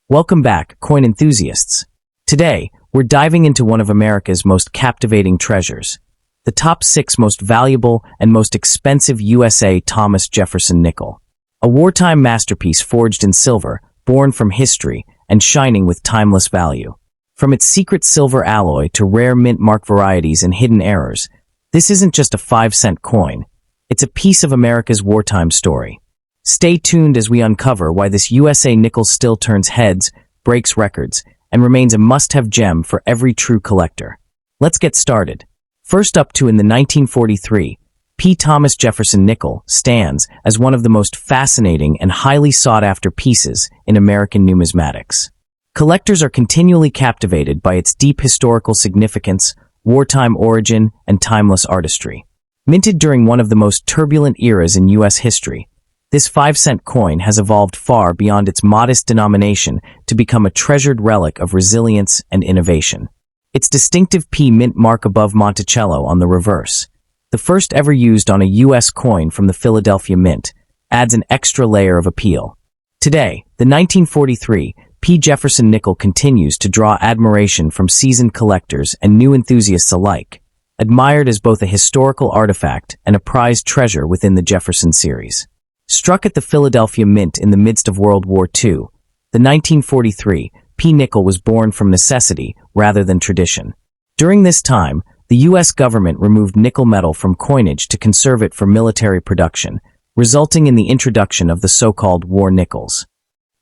Welcome back, coin enthusiasts. Today, we're diving into one of America's most captivating treasures, the top 6 most valuable and most expensive USA Thomas Jefferson nickel. A wartime masterpiece forged in silver, born from history, and shining with timeless value. From its secret silver alloy to rare mint mark varieties and hidden errors, this isn't just a 5-cent coin. It's a piece of America's wartime story. Stay tuned as we uncover why this USA nickel still turns heads, breaks records, and remains a must-have gem for every true collector. Let's get started. First up in the 1943, P. Thomas Jefferson nickel stands as one of the most fascinating and highly sought-after pieces in American numismatics. Collectors are continually captivated by its deep historical significance, wartime origin, and timeless artistry. Minted during one of the most turbulent eras in U.S. history, this 5-cent coin has evolved far beyond its modest denomination to become a treasured relic of resilience and innovation. Its distinctive P mint mark above Monticello on the reverse, the first ever used on a U.S. coin from the Philadelphia Mint, adds an extra layer of appeal. Today, the 1943 P. Jefferson nickel continues to draw admiration from seasoned collectors and new enthusiasts alike, admired as both a historical artifact and a prized treasure within the Jefferson series. Struck at the Philadelphia Mint in the midst of World War II, the 1943 P nickel was born from necessity rather than tradition. During this time, the U.S. government removed nickel metal from coinage to conserve it for military production, resulting in the introduction of the so-called war nickels.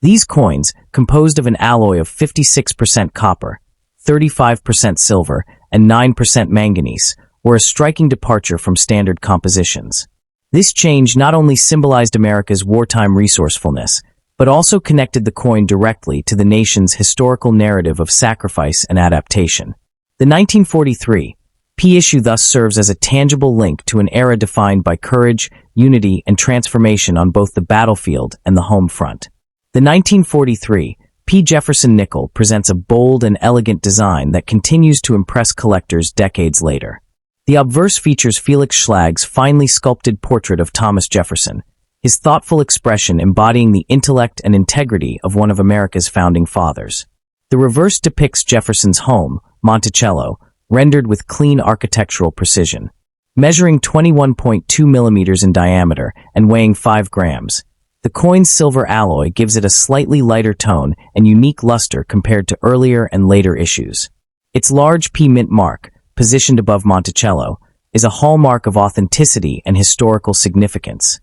These coins, composed of an alloy of 56% copper, 35% silver, and 9% manganese, were a striking departure from standard compositions. This change not only symbolized America's wartime resourcefulness, but also connected the coin directly to the nation's historical narrative of sacrifice and adaptation. The 1943 P issue thus serves as a tangible link to an era defined by courage, unity, and transformation on both the battlefield and the home front. The 1943 P. Jefferson nickel presents a bold and elegant design that continues to impress collectors decades later. The obverse features Felix Schlag's finely sculpted portrait of Thomas Jefferson, his thoughtful expression embodying the intellect and integrity of one of America's founding fathers. The reverse depicts Jefferson's home, Monticello, rendered with clean architectural precision. Measuring 21.2 millimeters in diameter and weighing 5 grams, the coin's silver alloy gives it a slightly lighter tone and unique luster compared to earlier and later issues. Its large P mint mark, positioned above Monticello, is a hallmark of authenticity and historical significance,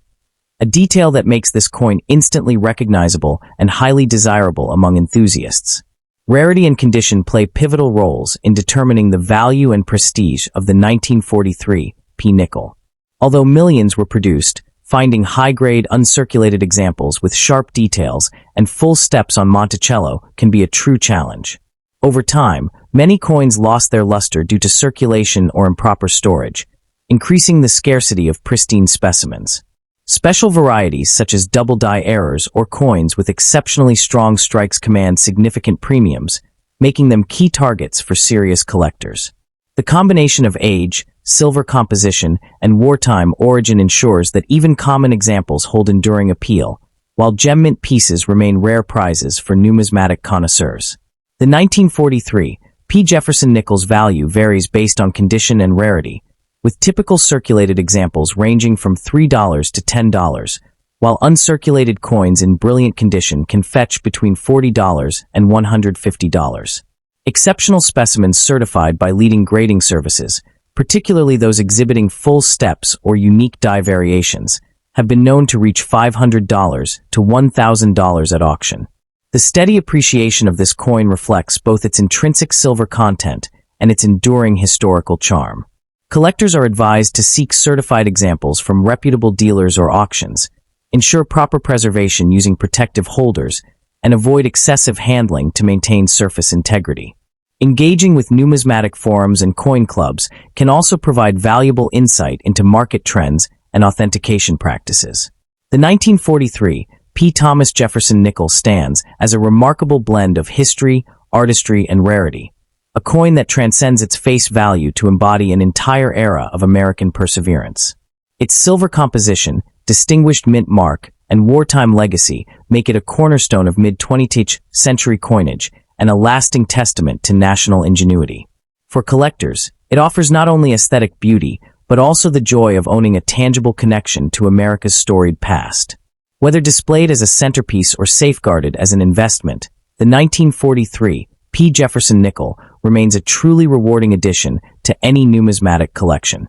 a detail that makes this coin instantly recognizable and highly desirable among enthusiasts. Rarity and condition play pivotal roles in determining the value and prestige of the 1943 P nickel. Although millions were produced, finding high-grade uncirculated examples with sharp details and full steps on Monticello can be a true challenge. Over time, many coins lost their luster due to circulation or improper storage, increasing the scarcity of pristine specimens. Special varieties such as double-die errors or coins with exceptionally strong strikes command significant premiums, making them key targets for serious collectors. The combination of age, silver composition, and wartime origin ensures that even common examples hold enduring appeal, while gem mint pieces remain rare prizes for numismatic connoisseurs. The 1943 P. Jefferson nickel's value varies based on condition and rarity, with typical circulated examples ranging from $3 to $10, while uncirculated coins in brilliant condition can fetch between $40 and $150. Exceptional specimens certified by leading grading services, particularly those exhibiting full steps or unique die variations, have been known to reach $500 to $1,000 at auction. The steady appreciation of this coin reflects both its intrinsic silver content and its enduring historical charm. Collectors are advised to seek certified examples from reputable dealers or auctions, ensure proper preservation using protective holders, and avoid excessive handling to maintain surface integrity. Engaging with numismatic forums and coin clubs can also provide valuable insight into market trends and authentication practices. The 1943 P. Thomas Jefferson nickel stands as a remarkable blend of history, artistry, and rarity, a coin that transcends its face value to embody an entire era of American perseverance. Its silver composition, distinguished mint mark, and wartime legacy make it a cornerstone of mid-20th century coinage and a lasting testament to national ingenuity. For collectors, it offers not only aesthetic beauty, but also the joy of owning a tangible connection to America's storied past. Whether displayed as a centerpiece or safeguarded as an investment, the 1943 P. Jefferson Nickel remains a truly rewarding addition to any numismatic collection.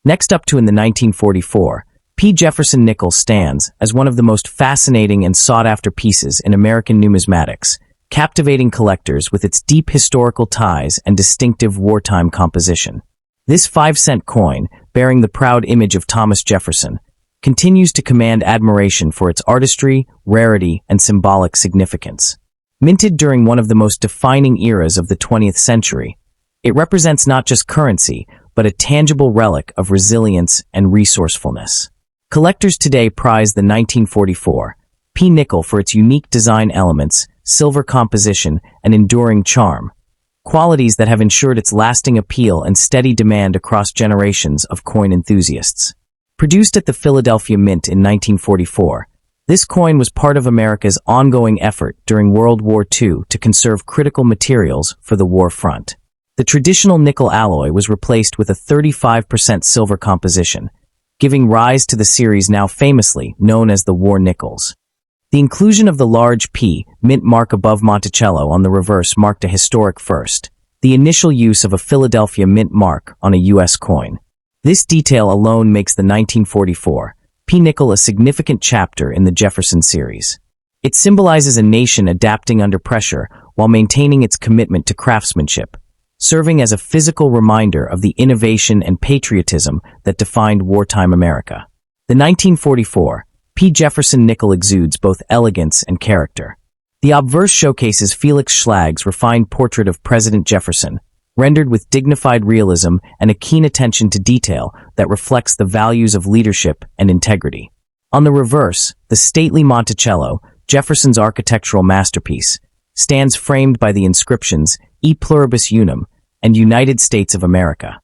Next up to in the 1944, P. Jefferson Nickel stands as one of the most fascinating and sought-after pieces in American numismatics, captivating collectors with its deep historical ties and distinctive wartime composition. This 5-cent coin, bearing the proud image of Thomas Jefferson, continues to command admiration for its artistry, rarity, and symbolic significance. Minted during one of the most defining eras of the 20th century, it represents not just currency, but a tangible relic of resilience and resourcefulness. Collectors today prize the 1944 P. Nickel for its unique design elements, silver composition, and enduring charm, qualities that have ensured its lasting appeal and steady demand across generations of coin enthusiasts. Produced at the Philadelphia Mint in 1944, this coin was part of America's ongoing effort during World War II to conserve critical materials for the war front. The traditional nickel alloy was replaced with a 35% silver composition, giving rise to the series now famously known as the War Nickels. The inclusion of the large P mint mark above Monticello on the reverse marked a historic first, the initial use of a Philadelphia mint mark on a U.S. coin. This detail alone makes the 1944 P nickel a significant chapter in the Jefferson series. It symbolizes a nation adapting under pressure while maintaining its commitment to craftsmanship, serving as a physical reminder of the innovation and patriotism that defined wartime America. The 1944 P. Jefferson Nickel exudes both elegance and character. The obverse showcases Felix Schlag's refined portrait of President Jefferson, rendered with dignified realism and a keen attention to detail that reflects the values of leadership and integrity. On the reverse, the stately Monticello, Jefferson's architectural masterpiece, stands framed by the inscriptions E Pluribus Unum and United States of America.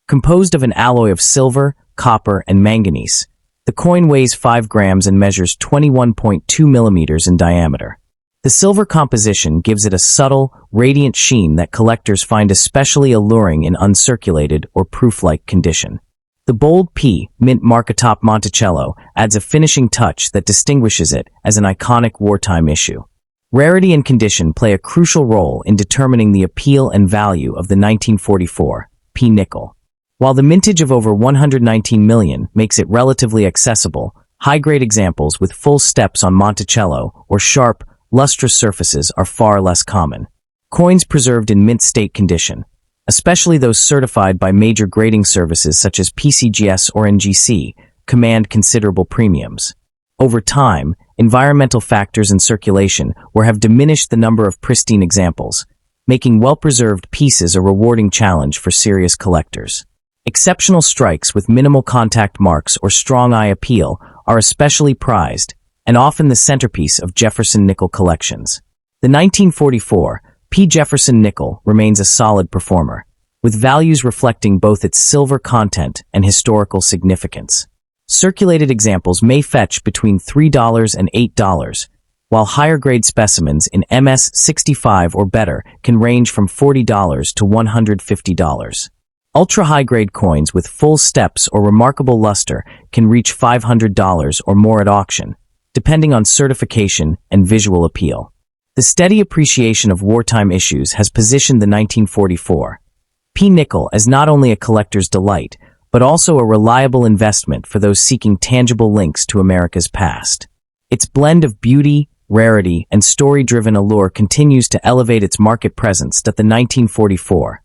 Composed of an alloy of silver, copper, and manganese, the coin weighs 5 grams and measures 21.2 millimeters in diameter. The silver composition gives it a subtle, radiant sheen that collectors find especially alluring in uncirculated or proof-like condition. The bold P mint mark atop Monticello adds a finishing touch that distinguishes it as an iconic wartime issue. Rarity and condition play a crucial role in determining the appeal and value of the 1944 P nickel. While the mintage of over 119 million makes it relatively accessible, high-grade examples with full steps on Monticello or sharp, lustrous surfaces are far less common. Coins preserved in mint state condition, especially those certified by major grading services such as PCGS or NGC, command considerable premiums. Over time, environmental factors in circulation have diminished the number of pristine examples, making well-preserved pieces a rewarding challenge for serious collectors. Exceptional strikes with minimal contact marks or strong eye appeal are especially prized, and often the centerpiece of Jefferson Nickel collections. The 1944 P. Jefferson Nickel remains a solid performer, with values reflecting both its silver content and historical significance. Circulated examples may fetch between $3 and $8, while higher-grade specimens in MS-65 or better can range from $40 to $150. Ultra-high-grade coins with full steps or remarkable luster can reach $500 or more at auction, depending on certification and visual appeal. The steady appreciation of wartime issues has positioned the 1944 P. nickel as not only a collector's delight, but also a reliable investment for those seeking tangible links to America's past. Its blend of beauty, rarity, and story-driven allure continues to elevate its market presence that the 1944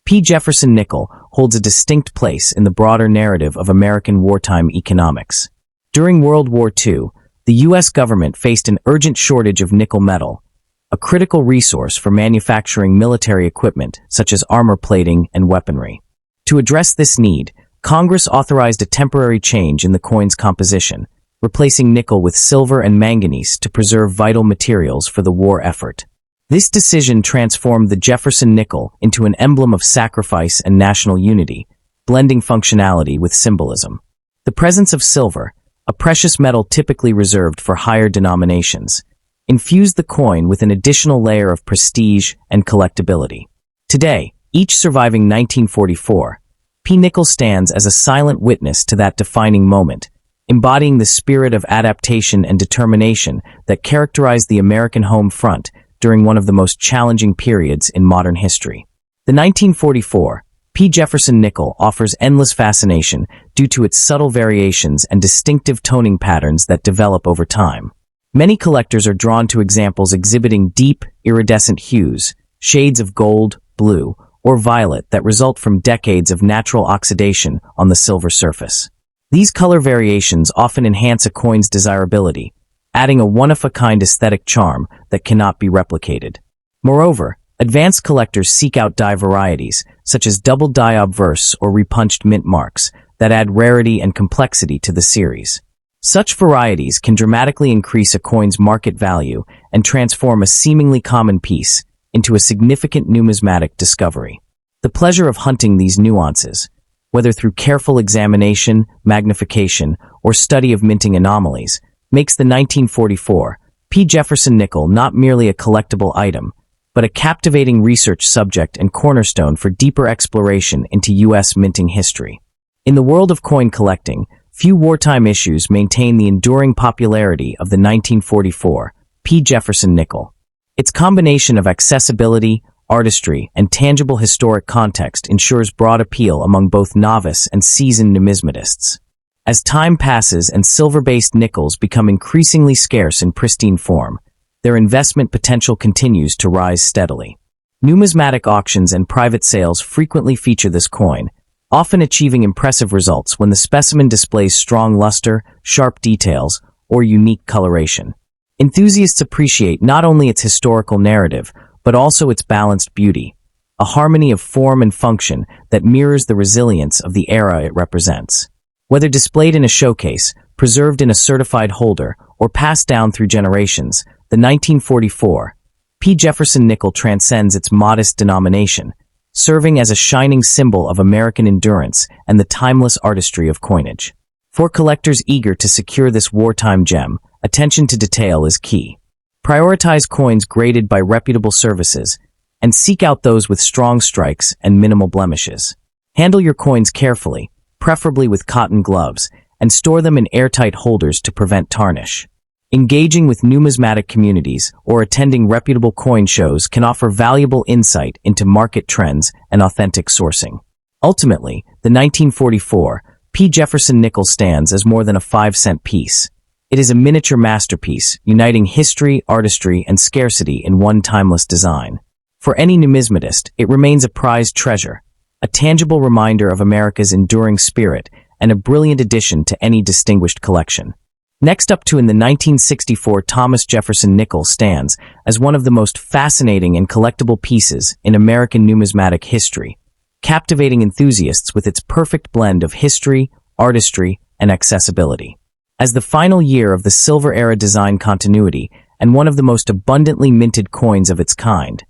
P. Jefferson Nickel holds a distinct place in the broader narrative of American wartime economics. During World War II, the U.S. government faced an urgent shortage of nickel metal, a critical resource for manufacturing military equipment such as armor plating and weaponry. To address this need, Congress authorized a temporary change in the coin's composition, replacing nickel with silver and manganese to preserve vital materials for the war effort. This decision transformed the Jefferson Nickel into an emblem of sacrifice and national unity, blending functionality with symbolism. The presence of silver, a precious metal typically reserved for higher denominations, infused the coin with an additional layer of prestige and collectability. Today, each surviving 1944 P nickel stands as a silent witness to that defining moment, embodying the spirit of adaptation and determination that characterized the American home front during one of the most challenging periods in modern history. The 1944 P. Jefferson nickel offers endless fascination due to its subtle variations and distinctive toning patterns that develop over time. Many collectors are drawn to examples exhibiting deep, iridescent hues, shades of gold, blue, or violet that result from decades of natural oxidation on the silver surface. These color variations often enhance a coin's desirability, adding a one-of-a-kind aesthetic charm that cannot be replicated. Moreover, advanced collectors seek out die varieties, such as double die obverse or repunched mint marks, that add rarity and complexity to the series. Such varieties can dramatically increase a coin's market value and transform a seemingly common piece into a significant numismatic discovery. The pleasure of hunting these nuances, whether through careful examination, magnification, or study of minting anomalies, makes the 1944 P. Jefferson nickel not merely a collectible item, but a captivating research subject and cornerstone for deeper exploration into U.S. minting history. In the world of coin collecting, few wartime issues maintain the enduring popularity of the 1944 P. Jefferson nickel. Its combination of accessibility, artistry, and tangible historic context ensures broad appeal among both novice and seasoned numismatists. As time passes and silver-based nickels become increasingly scarce in pristine form, their investment potential continues to rise steadily. Numismatic auctions and private sales frequently feature this coin, often achieving impressive results when the specimen displays strong luster, sharp details, or unique coloration. Enthusiasts appreciate not only its historical narrative, but also its balanced beauty, a harmony of form and function that mirrors the resilience of the era it represents. Whether displayed in a showcase, preserved in a certified holder, or passed down through generations, the 1944 P. Jefferson nickel transcends its modest denomination, serving as a shining symbol of American endurance and the timeless artistry of coinage. For collectors eager to secure this wartime gem, attention to detail is key. Prioritize coins graded by reputable services, and seek out those with strong strikes and minimal blemishes. Handle your coins carefully, preferably with cotton gloves, and store them in airtight holders to prevent tarnish. Engaging with numismatic communities or attending reputable coin shows can offer valuable insight into market trends and authentic sourcing. Ultimately, the 1944 P. Jefferson nickel stands as more than a 5-cent piece. It is a miniature masterpiece, uniting history, artistry, and scarcity in one timeless design. For any numismatist, it remains a prized treasure, a tangible reminder of America's enduring spirit, and a brilliant addition to any distinguished collection. Next up in the 1964 Thomas Jefferson nickel stands as one of the most fascinating and collectible pieces in American numismatic history, captivating enthusiasts with its perfect blend of history, artistry, and accessibility. As the final year of the Silver Era design continuity and one of the most abundantly minted coins of its kind,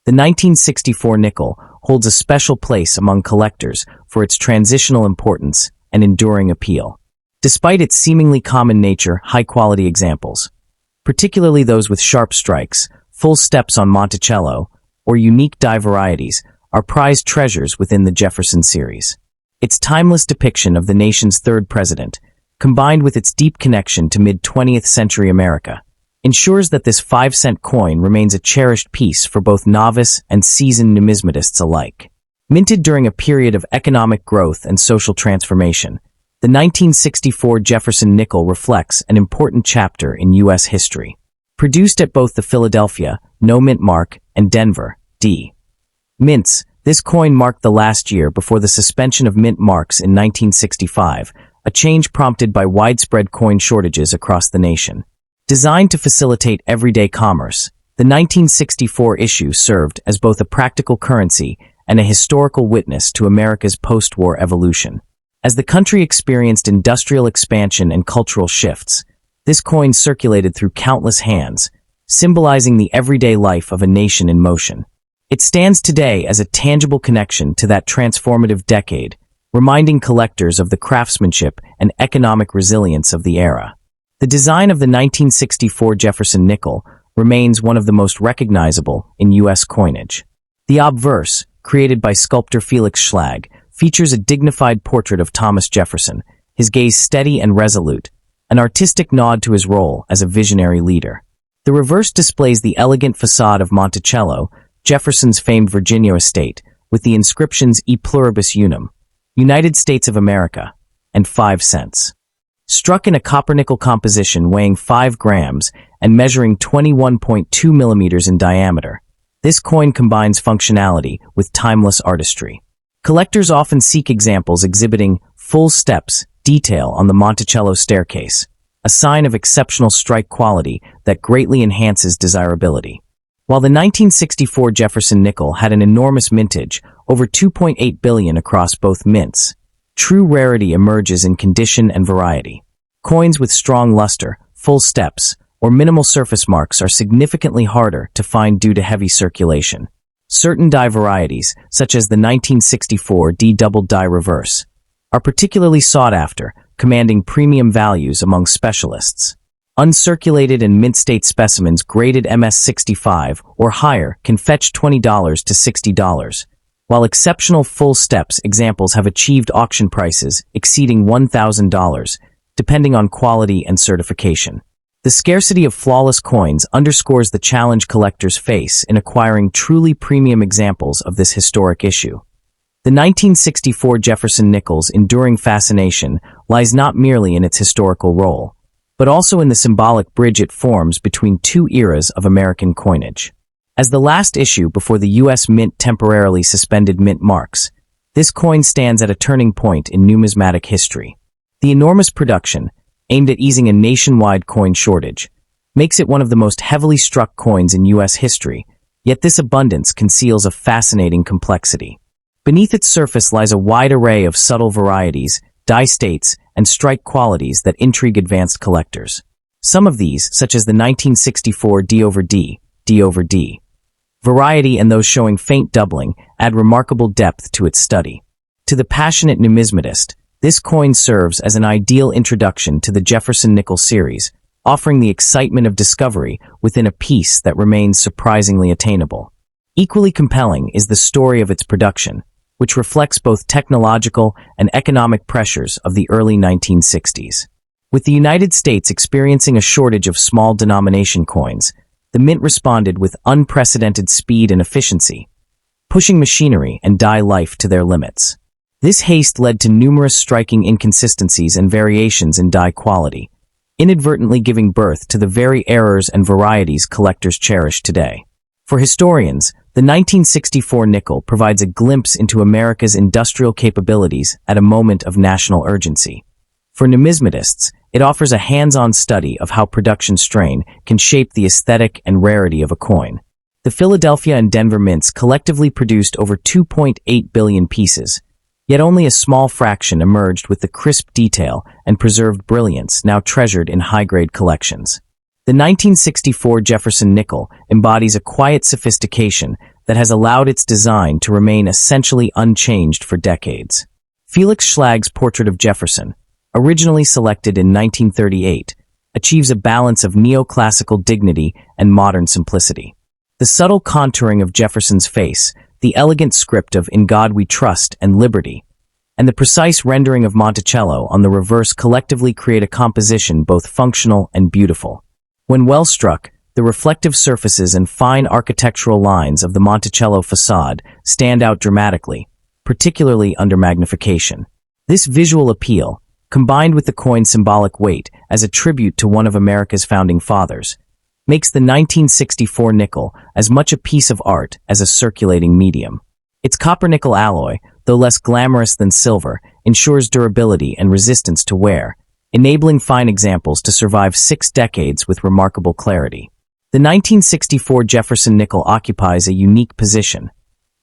the 1964 nickel holds a special place among collectors for its transitional importance and enduring appeal. Despite its seemingly common nature, high-quality examples, particularly those with sharp strikes, full steps on Monticello, or unique die varieties, are prized treasures within the Jefferson series. Its timeless depiction of the nation's third president, combined with its deep connection to mid-20th century America, ensures that this 5-cent coin remains a cherished piece for both novice and seasoned numismatists alike. Minted during a period of economic growth and social transformation, the 1964 Jefferson nickel reflects an important chapter in U.S. history. Produced at both the Philadelphia, No Mint Mark, and Denver, D. Mints, this coin marked the last year before the suspension of mint marks in 1965, a change prompted by widespread coin shortages across the nation. Designed to facilitate everyday commerce, the 1964 issue served as both a practical currency and a historical witness to America's post-war evolution. As the country experienced industrial expansion and cultural shifts, this coin circulated through countless hands, symbolizing the everyday life of a nation in motion. It stands today as a tangible connection to that transformative decade, reminding collectors of the craftsmanship and economic resilience of the era. The design of the 1964 Jefferson nickel remains one of the most recognizable in U.S. coinage. The obverse, created by sculptor Felix Schlag, features a dignified portrait of Thomas Jefferson, his gaze steady and resolute, an artistic nod to his role as a visionary leader. The reverse displays the elegant facade of Monticello, Jefferson's famed Virginia estate, with the inscriptions E Pluribus Unum, United States of America, and 5 cents. Struck in a copper-nickel composition weighing 5 grams and measuring 21.2 millimeters in diameter, this coin combines functionality with timeless artistry. Collectors often seek examples exhibiting full steps detail on the Monticello staircase, a sign of exceptional strike quality that greatly enhances desirability. While the 1964 Jefferson nickel had an enormous mintage, over 2.8 billion across both mints, true rarity emerges in condition and variety. Coins with strong luster, full steps, or minimal surface marks are significantly harder to find due to heavy circulation. Certain die varieties, such as the 1964 D double die reverse, are particularly sought after, commanding premium values among specialists. Uncirculated and mint-state specimens graded MS65 or higher can fetch $20 to $60, while exceptional full steps examples have achieved auction prices exceeding $1,000, depending on quality and certification. The scarcity of flawless coins underscores the challenge collectors face in acquiring truly premium examples of this historic issue. The 1964 Jefferson nickel's enduring fascination lies not merely in its historical role, but also in the symbolic bridge it forms between two eras of American coinage. As the last issue before the U.S. Mint temporarily suspended mint marks, this coin stands at a turning point in numismatic history. The enormous production, aimed at easing a nationwide coin shortage, makes it one of the most heavily struck coins in U.S. history, yet this abundance conceals a fascinating complexity. Beneath its surface lies a wide array of subtle varieties, die states, and strike qualities that intrigue advanced collectors. Some of these, such as the 1964 D over D, D over D variety and those showing faint doubling, add remarkable depth to its study. To the passionate numismatist, this coin serves as an ideal introduction to the Jefferson nickel series, offering the excitement of discovery within a piece that remains surprisingly attainable. Equally compelling is the story of its production, which reflects both technological and economic pressures of the early 1960s. With the United States experiencing a shortage of small denomination coins, the mint responded with unprecedented speed and efficiency, pushing machinery and die life to their limits. This haste led to numerous striking inconsistencies and variations in die quality, inadvertently giving birth to the very errors and varieties collectors cherish today. For historians, the 1964 nickel provides a glimpse into America's industrial capabilities at a moment of national urgency. For numismatists, it offers a hands-on study of how production strain can shape the aesthetic and rarity of a coin. The Philadelphia and Denver mints collectively produced over 2.8 billion pieces, yet only a small fraction emerged with the crisp detail and preserved brilliance now treasured in high-grade collections. The 1964 Jefferson nickel embodies a quiet sophistication that has allowed its design to remain essentially unchanged for decades. Felix Schlag's portrait of Jefferson, originally selected in 1938, achieves a balance of neoclassical dignity and modern simplicity. The subtle contouring of Jefferson's face, the elegant script of In God We Trust and Liberty, and the precise rendering of Monticello on the reverse collectively create a composition both functional and beautiful. When well struck, the reflective surfaces and fine architectural lines of the Monticello facade stand out dramatically, particularly under magnification. This visual appeal, combined with the coin's symbolic weight as a tribute to one of America's founding fathers, makes the 1964 nickel as much a piece of art as a circulating medium. Its copper-nickel alloy, though less glamorous than silver, ensures durability and resistance to wear, enabling fine examples to survive 6 decades with remarkable clarity. The 1964 Jefferson nickel occupies a unique position,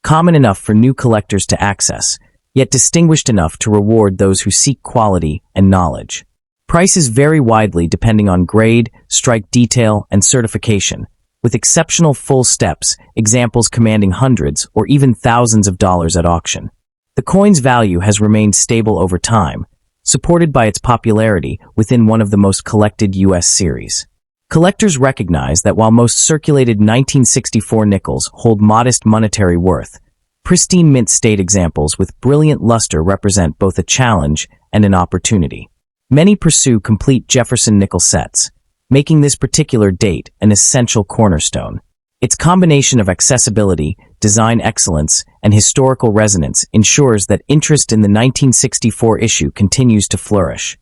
common enough for new collectors to access, yet distinguished enough to reward those who seek quality and knowledge. Prices vary widely depending on grade, strike detail, and certification, with exceptional full steps, examples commanding hundreds or even thousands of dollars at auction. The coin's value has remained stable over time, supported by its popularity within one of the most collected U.S. series. Collectors recognize that while most circulated 1964 nickels hold modest monetary worth, pristine mint state examples with brilliant luster represent both a challenge and an opportunity. Many pursue complete Jefferson nickel sets, making this particular date an essential cornerstone. Its combination of accessibility, design excellence, and historical resonance ensures that interest in the 1964 issue continues to flourish,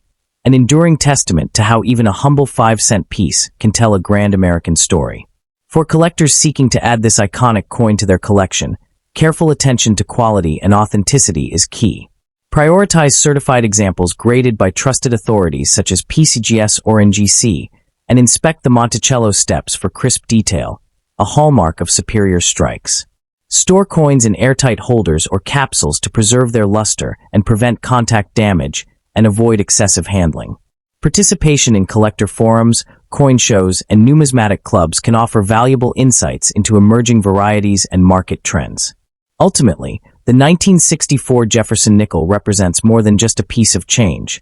an enduring testament to how even a humble 5-cent piece can tell a grand American story. For collectors seeking to add this iconic coin to their collection, careful attention to quality and authenticity is key. Prioritize certified examples graded by trusted authorities such as PCGS or NGC, and inspect the Monticello steps for crisp detail, a hallmark of superior strikes. Store coins in airtight holders or capsules to preserve their luster and prevent contact damage and avoid excessive handling. Participation in collector forums, coin shows, and numismatic clubs can offer valuable insights into emerging varieties and market trends. Ultimately, the 1964 Jefferson nickel represents more than just a piece of change.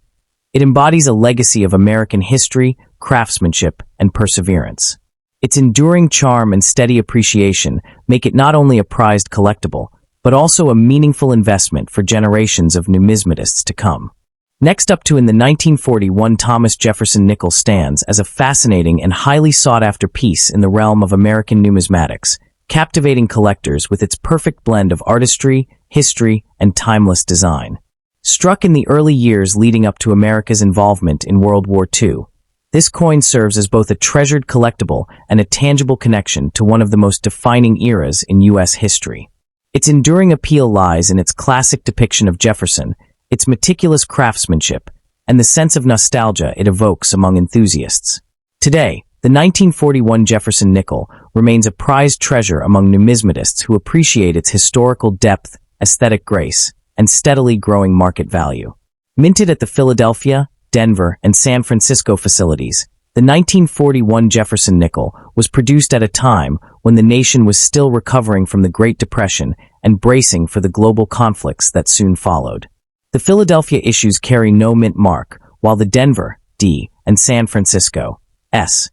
It embodies a legacy of American history, craftsmanship, and perseverance. Its enduring charm and steady appreciation make it not only a prized collectible, but also a meaningful investment for generations of numismatists to come. Next up in the 1941 Thomas Jefferson nickel stands as a fascinating and highly sought-after piece in the realm of American numismatics, captivating collectors with its perfect blend of artistry, history, and timeless design. Struck in the early years leading up to America's involvement in World War II, this coin serves as both a treasured collectible and a tangible connection to one of the most defining eras in U.S. history. Its enduring appeal lies in its classic depiction of Jefferson, its meticulous craftsmanship, and the sense of nostalgia it evokes among enthusiasts. Today, the 1941 Jefferson nickel remains a prized treasure among numismatists who appreciate its historical depth, aesthetic grace, and steadily growing market value. Minted at the Philadelphia, Denver, and San Francisco facilities, the 1941 Jefferson nickel was produced at a time when the nation was still recovering from the Great Depression and bracing for the global conflicts that soon followed. The Philadelphia issues carry no mint mark, while the Denver, D, and San Francisco, S,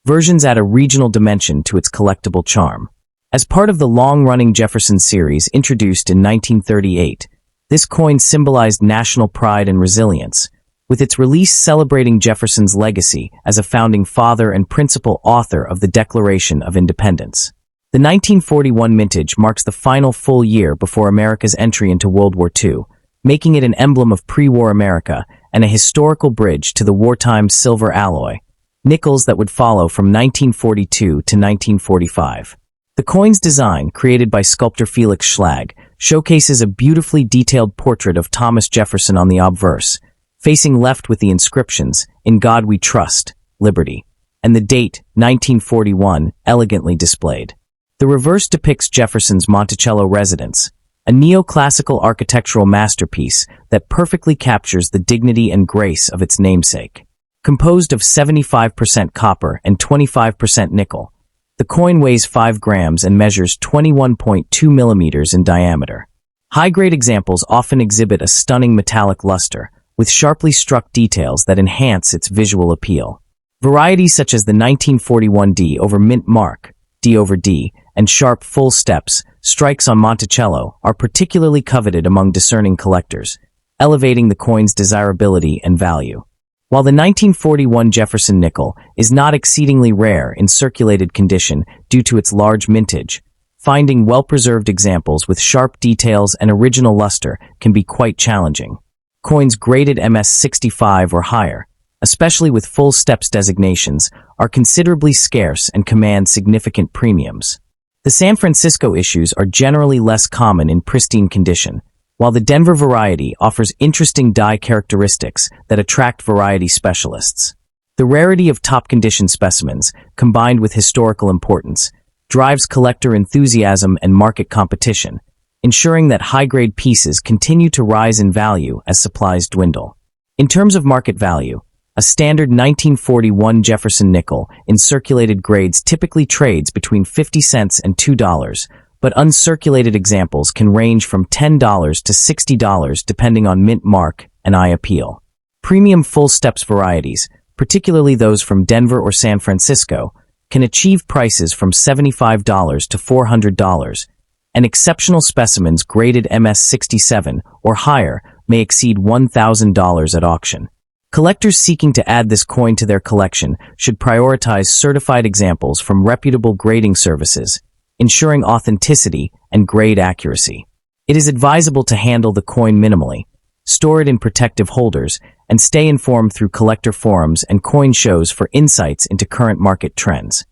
versions add a regional dimension to its collectible charm. As part of the long-running Jefferson series introduced in 1938, this coin symbolized national pride and resilience, with its release celebrating Jefferson's legacy as a founding father and principal author of the Declaration of Independence. The 1941 mintage marks the final full year before America's entry into World War II, making it an emblem of pre-war America and a historical bridge to the wartime silver alloy, nickels that would follow from 1942 to 1945. The coin's design, created by sculptor Felix Schlag, showcases a beautifully detailed portrait of Thomas Jefferson on the obverse, facing left with the inscriptions, "In God We Trust, Liberty," and the date, 1941, elegantly displayed. The reverse depicts Jefferson's Monticello residence, a neoclassical architectural masterpiece that perfectly captures the dignity and grace of its namesake. Composed of 75% copper and 25% nickel, the coin weighs 5 grams and measures 21.2 millimeters in diameter. High-grade examples often exhibit a stunning metallic luster, with sharply struck details that enhance its visual appeal. Varieties such as the 1941 D over mint mark, D over D, and sharp full steps, strikes on Monticello, are particularly coveted among discerning collectors, elevating the coin's desirability and value. While the 1941 Jefferson nickel is not exceedingly rare in circulated condition due to its large mintage, finding well-preserved examples with sharp details and original luster can be quite challenging. Coins graded MS-65 or higher, especially with full steps designations, are considerably scarce and command significant premiums. The San Francisco issues are generally less common in pristine condition, while the Denver variety offers interesting die characteristics that attract variety specialists. The rarity of top-condition specimens, combined with historical importance, drives collector enthusiasm and market competition, ensuring that high-grade pieces continue to rise in value as supplies dwindle. In terms of market value, a standard 1941 Jefferson nickel in circulated grades typically trades between 50 cents and $2, but uncirculated examples can range from $10 to $60 depending on mint mark and eye appeal. Premium full steps varieties, particularly those from Denver or San Francisco, can achieve prices from $75 to $400, and exceptional specimens graded MS67 or higher may exceed $1,000 at auction. Collectors seeking to add this coin to their collection should prioritize certified examples from reputable grading services, ensuring authenticity and grade accuracy. It is advisable to handle the coin minimally, store it in protective holders, and stay informed through collector forums and coin shows for insights into current market trends.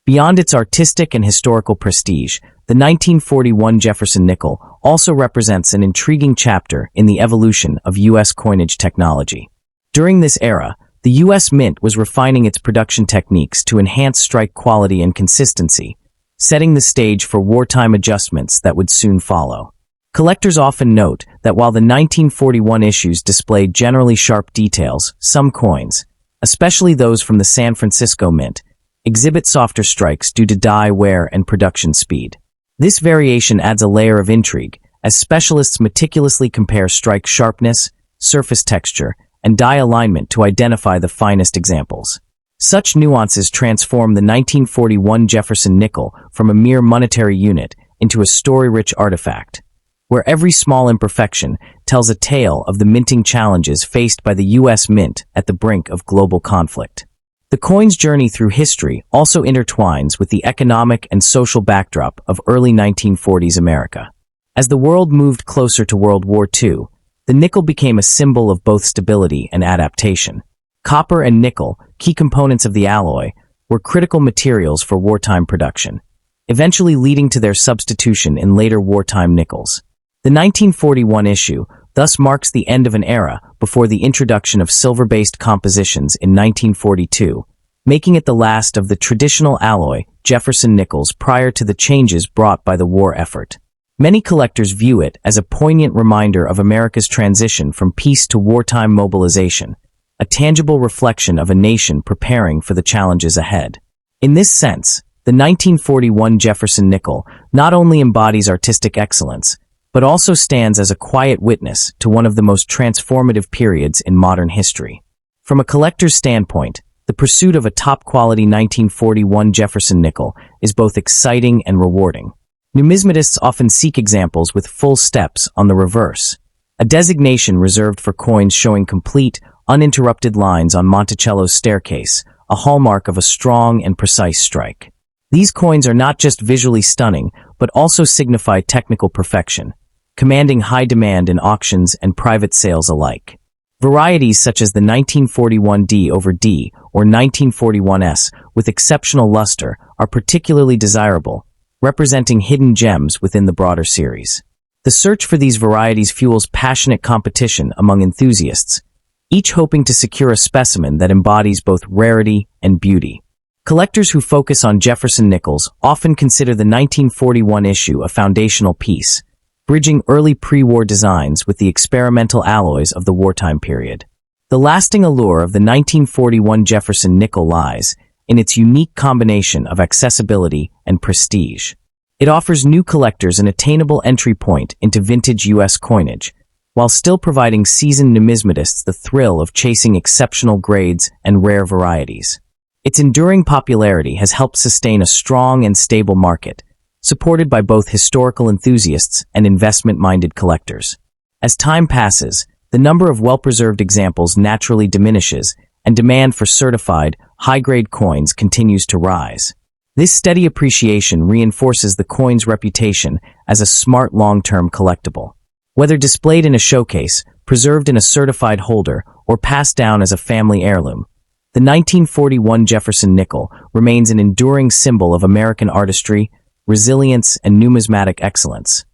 Beyond its artistic and historical prestige, the 1941 Jefferson nickel also represents an intriguing chapter in the evolution of U.S. coinage technology. During this era, the U.S. Mint was refining its production techniques to enhance strike quality and consistency, setting the stage for wartime adjustments that would soon follow. Collectors often note that while the 1941 issues displayed generally sharp details, some coins, especially those from the San Francisco Mint, exhibit softer strikes due to die wear and production speed. This variation adds a layer of intrigue, as specialists meticulously compare strike sharpness, surface texture, and die alignment to identify the finest examples. Such nuances transform the 1941 Jefferson nickel from a mere monetary unit into a story-rich artifact, where every small imperfection tells a tale of the minting challenges faced by the U.S. Mint at the brink of global conflict. The coin's journey through history also intertwines with the economic and social backdrop of early 1940s America. As the world moved closer to World War II, the nickel became a symbol of both stability and adaptation. Copper and nickel, key components of the alloy, were critical materials for wartime production, eventually leading to their substitution in later wartime nickels. The 1941 issue thus marks the end of an era before the introduction of silver-based compositions in 1942, making it the last of the traditional alloy Jefferson nickels prior to the changes brought by the war effort. Many collectors view it as a poignant reminder of America's transition from peace to wartime mobilization, a tangible reflection of a nation preparing for the challenges ahead. In this sense, the 1941 Jefferson nickel not only embodies artistic excellence, but also stands as a quiet witness to one of the most transformative periods in modern history. From a collector's standpoint, the pursuit of a top-quality 1941 Jefferson nickel is both exciting and rewarding. Numismatists often seek examples with full steps on the reverse, a designation reserved for coins showing complete, uninterrupted lines on Monticello's staircase, a hallmark of a strong and precise strike. These coins are not just visually stunning, but also signify technical perfection, commanding high demand in auctions and private sales alike. Varieties such as the 1941D over D or 1941S with exceptional luster are particularly desirable, representing hidden gems within the broader series. The search for these varieties fuels passionate competition among enthusiasts, each hoping to secure a specimen that embodies both rarity and beauty. Collectors who focus on Jefferson nickels often consider the 1941 issue a foundational piece, bridging early pre-war designs with the experimental alloys of the wartime period. The lasting allure of the 1941 Jefferson nickel lies in its unique combination of accessibility and prestige. It offers new collectors an attainable entry point into vintage U.S. coinage, while still providing seasoned numismatists the thrill of chasing exceptional grades and rare varieties. Its enduring popularity has helped sustain a strong and stable market, supported by both historical enthusiasts and investment-minded collectors. As time passes, the number of well-preserved examples naturally diminishes, and demand for certified, high-grade coins continues to rise. This steady appreciation reinforces the coin's reputation as a smart long-term collectible. Whether displayed in a showcase, preserved in a certified holder, or passed down as a family heirloom, the 1941 Jefferson nickel remains an enduring symbol of American artistry, resilience, and numismatic excellence.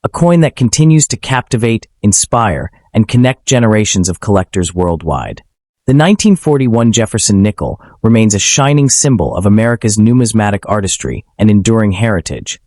A coin that continues to captivate, inspire, and connect generations of collectors worldwide. The 1941 Jefferson nickel remains a shining symbol of America's numismatic artistry and enduring heritage,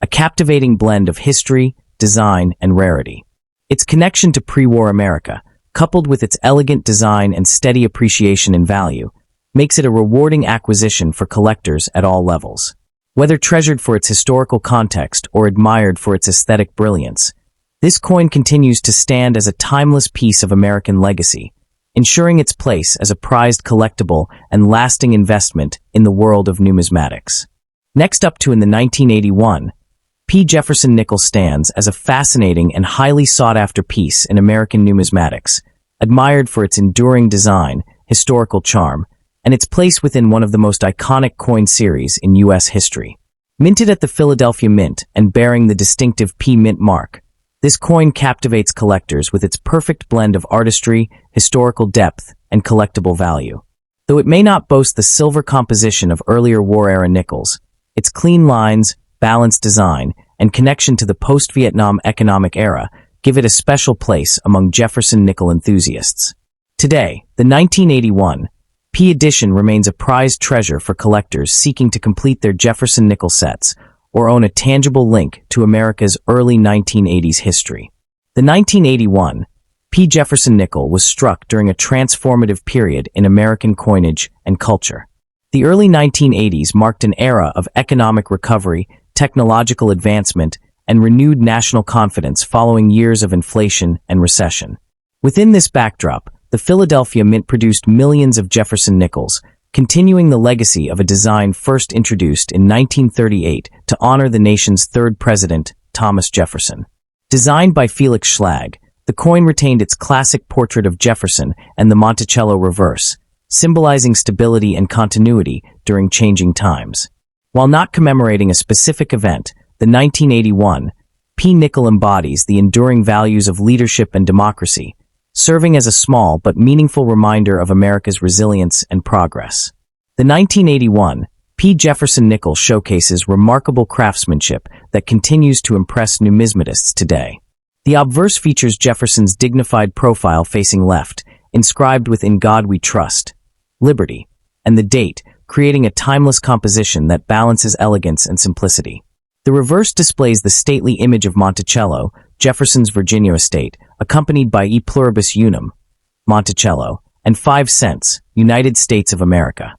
a captivating blend of history, design, and rarity. Its connection to pre-war America, coupled with its elegant design and steady appreciation in value, makes it a rewarding acquisition for collectors at all levels. Whether treasured for its historical context or admired for its aesthetic brilliance, this coin continues to stand as a timeless piece of American legacy, ensuring its place as a prized collectible and lasting investment in the world of numismatics. Next up in the 1981, P. Jefferson Nickel stands as a fascinating and highly sought-after piece in American numismatics, admired for its enduring design, historical charm, and its place within one of the most iconic coin series in U.S. history. Minted at the Philadelphia Mint and bearing the distinctive P Mint mark, this coin captivates collectors with its perfect blend of artistry, historical depth, and collectible value. Though it may not boast the silver composition of earlier war-era nickels, its clean lines, balanced design, and connection to the post-Vietnam economic era give it a special place among Jefferson nickel enthusiasts. Today, the 1981 P edition remains a prized treasure for collectors seeking to complete their Jefferson nickel sets or own a tangible link to America's early 1980s history. The 1981 P. Jefferson Nickel was struck during a transformative period in American coinage and culture. The early 1980s marked an era of economic recovery, technological advancement, and renewed national confidence following years of inflation and recession. Within this backdrop, the Philadelphia Mint produced millions of Jefferson nickels, continuing the legacy of a design first introduced in 1938 to honor the nation's third president, Thomas Jefferson. Designed by Felix Schlag, the coin retained its classic portrait of Jefferson and the Monticello reverse, symbolizing stability and continuity during changing times. While not commemorating a specific event, the 1981 P nickel embodies the enduring values of leadership and democracy, serving as a small but meaningful reminder of America's resilience and progress. The 1981 P. Jefferson Nickel showcases remarkable craftsmanship that continues to impress numismatists today. The obverse features Jefferson's dignified profile facing left, inscribed with "In God We Trust," Liberty, and the date, creating a timeless composition that balances elegance and simplicity. The reverse displays the stately image of Monticello, Jefferson's Virginia estate, accompanied by E Pluribus Unum, Monticello, and 5 cents, United States of America.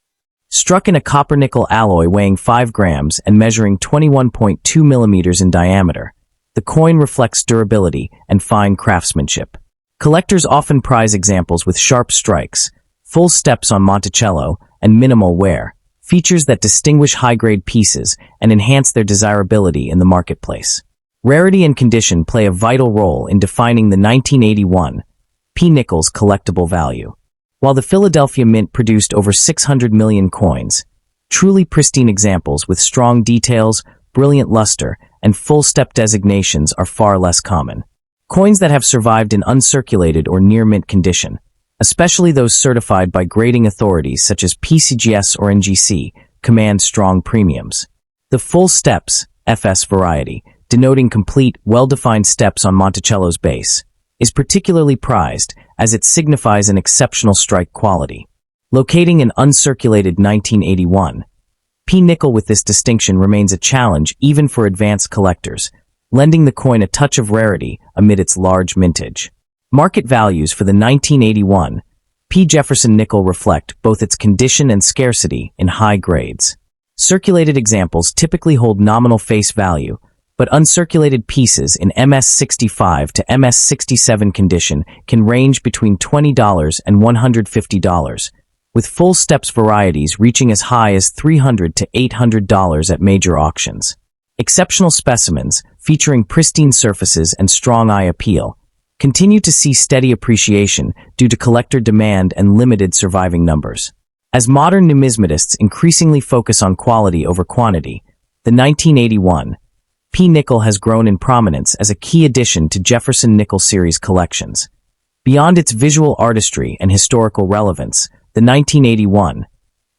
Struck in a copper-nickel alloy weighing 5 grams and measuring 21.2 millimeters in diameter, the coin reflects durability and fine craftsmanship. Collectors often prize examples with sharp strikes, full steps on Monticello, and minimal wear, features that distinguish high-grade pieces and enhance their desirability in the marketplace. Rarity and condition play a vital role in defining the 1981 P. Nickel's collectible value. While the Philadelphia Mint produced over 600 million coins, truly pristine examples with strong details, brilliant luster, and full-step designations are far less common. Coins that have survived in uncirculated or near-mint condition, especially those certified by grading authorities such as PCGS or NGC, command strong premiums. The full steps, FS variety, denoting complete, well-defined steps on Monticello's base, is particularly prized as it signifies an exceptional strike quality. Locating an uncirculated 1981 P. Nickel with this distinction remains a challenge even for advanced collectors, lending the coin a touch of rarity amid its large mintage. Market values for the 1981 P. Jefferson Nickel reflect both its condition and scarcity in high grades. Circulated examples typically hold nominal face value, but uncirculated pieces in MS-65 to MS-67 condition can range between $20 and $150, with full steps varieties reaching as high as $300 to $800 at major auctions. Exceptional specimens, featuring pristine surfaces and strong eye appeal, continue to see steady appreciation due to collector demand and limited surviving numbers. As modern numismatists increasingly focus on quality over quantity, the 1981 P. Nickel has grown in prominence as a key addition to Jefferson Nickel series collections. Beyond its visual artistry and historical relevance, the 1981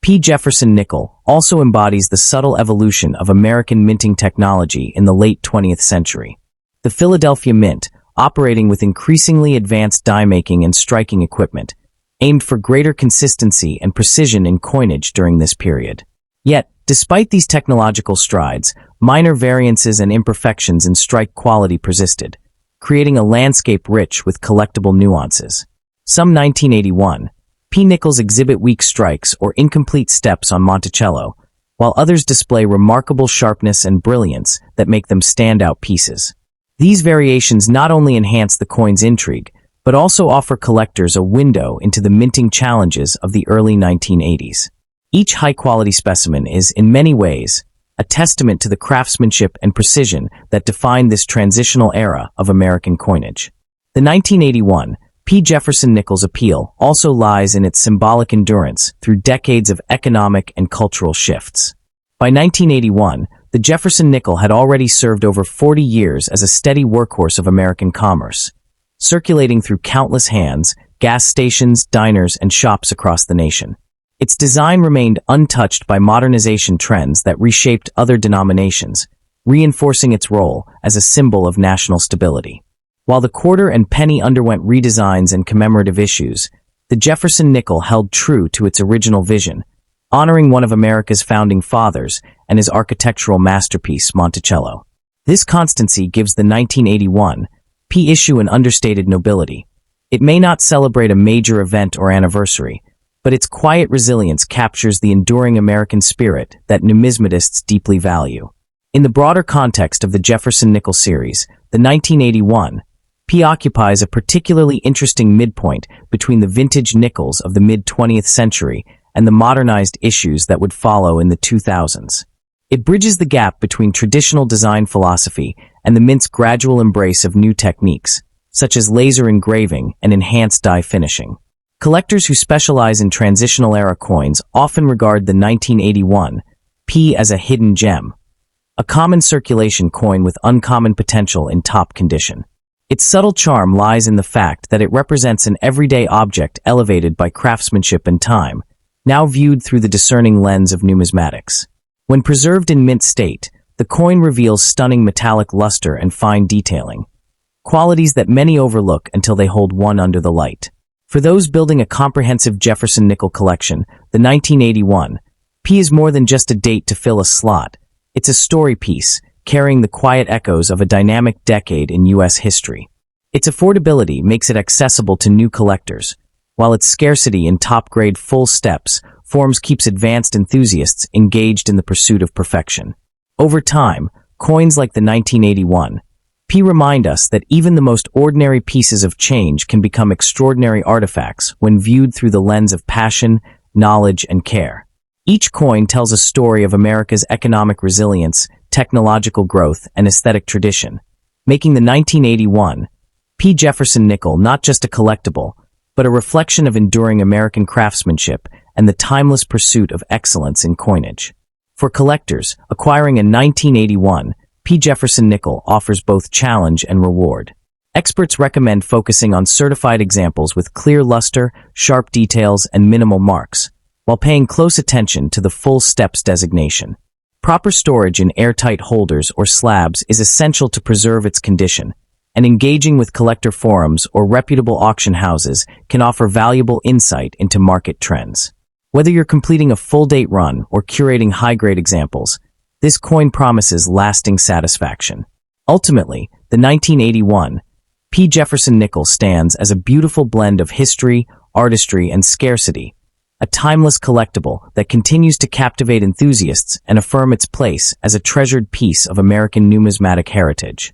P. Jefferson Nickel also embodies the subtle evolution of American minting technology in the late 20th century. The Philadelphia Mint, operating with increasingly advanced die-making and striking equipment, aimed for greater consistency and precision in coinage during this period. Yet, despite these technological strides, minor variances and imperfections in strike quality persisted, creating a landscape rich with collectible nuances. Some 1981 P. Nickels exhibit weak strikes or incomplete steps on Monticello, while others display remarkable sharpness and brilliance that make them standout pieces. These variations not only enhance the coin's intrigue, but also offer collectors a window into the minting challenges of the early 1980s. Each high-quality specimen is, in many ways, a testament to the craftsmanship and precision that defined this transitional era of American coinage. The 1981 P. Jefferson Nickel's appeal also lies in its symbolic endurance through decades of economic and cultural shifts. By 1981, the Jefferson Nickel had already served over 40 years as a steady workhorse of American commerce, circulating through countless hands, gas stations, diners, and shops across the nation. Its design remained untouched by modernization trends that reshaped other denominations, reinforcing its role as a symbol of national stability. While the quarter and penny underwent redesigns and commemorative issues, the Jefferson Nickel held true to its original vision, honoring one of America's founding fathers and his architectural masterpiece, Monticello. This constancy gives the 1981 P issue an understated nobility. It may not celebrate a major event or anniversary, but its quiet resilience captures the enduring American spirit that numismatists deeply value. In the broader context of the Jefferson Nickel series, the 1981 P occupies a particularly interesting midpoint between the vintage nickels of the mid-20th century and the modernized issues that would follow in the 2000s. It bridges the gap between traditional design philosophy and the mint's gradual embrace of new techniques, such as laser engraving and enhanced die finishing. Collectors who specialize in transitional-era coins often regard the 1981 P as a hidden gem, a common circulation coin with uncommon potential in top condition. Its subtle charm lies in the fact that it represents an everyday object elevated by craftsmanship and time, now viewed through the discerning lens of numismatics. When preserved in mint state, the coin reveals stunning metallic luster and fine detailing, qualities that many overlook until they hold one under the light. For those building a comprehensive Jefferson Nickel collection, the 1981 P is more than just a date to fill a slot. It's a story piece, carrying the quiet echoes of a dynamic decade in U.S. history. Its affordability makes it accessible to new collectors, while its scarcity in top-grade full steps forms keeps advanced enthusiasts engaged in the pursuit of perfection. Over time, coins like the 1981 P remind us that even the most ordinary pieces of change can become extraordinary artifacts when viewed through the lens of passion, knowledge, and care. Each coin tells a story of America's economic resilience, technological growth, and aesthetic tradition, making the 1981 P. Jefferson Nickel not just a collectible, but a reflection of enduring American craftsmanship and the timeless pursuit of excellence in coinage. For collectors, acquiring a 1981 P. Jefferson Nickel offers both challenge and reward. Experts recommend focusing on certified examples with clear luster, sharp details, and minimal marks, while paying close attention to the full steps designation. Proper storage in airtight holders or slabs is essential to preserve its condition, and engaging with collector forums or reputable auction houses can offer valuable insight into market trends. Whether you're completing a full-date run or curating high-grade examples, this coin promises lasting satisfaction. Ultimately, the 1981 P. Jefferson Nickel stands as a beautiful blend of history, artistry, and scarcity, a timeless collectible that continues to captivate enthusiasts and affirm its place as a treasured piece of American numismatic heritage.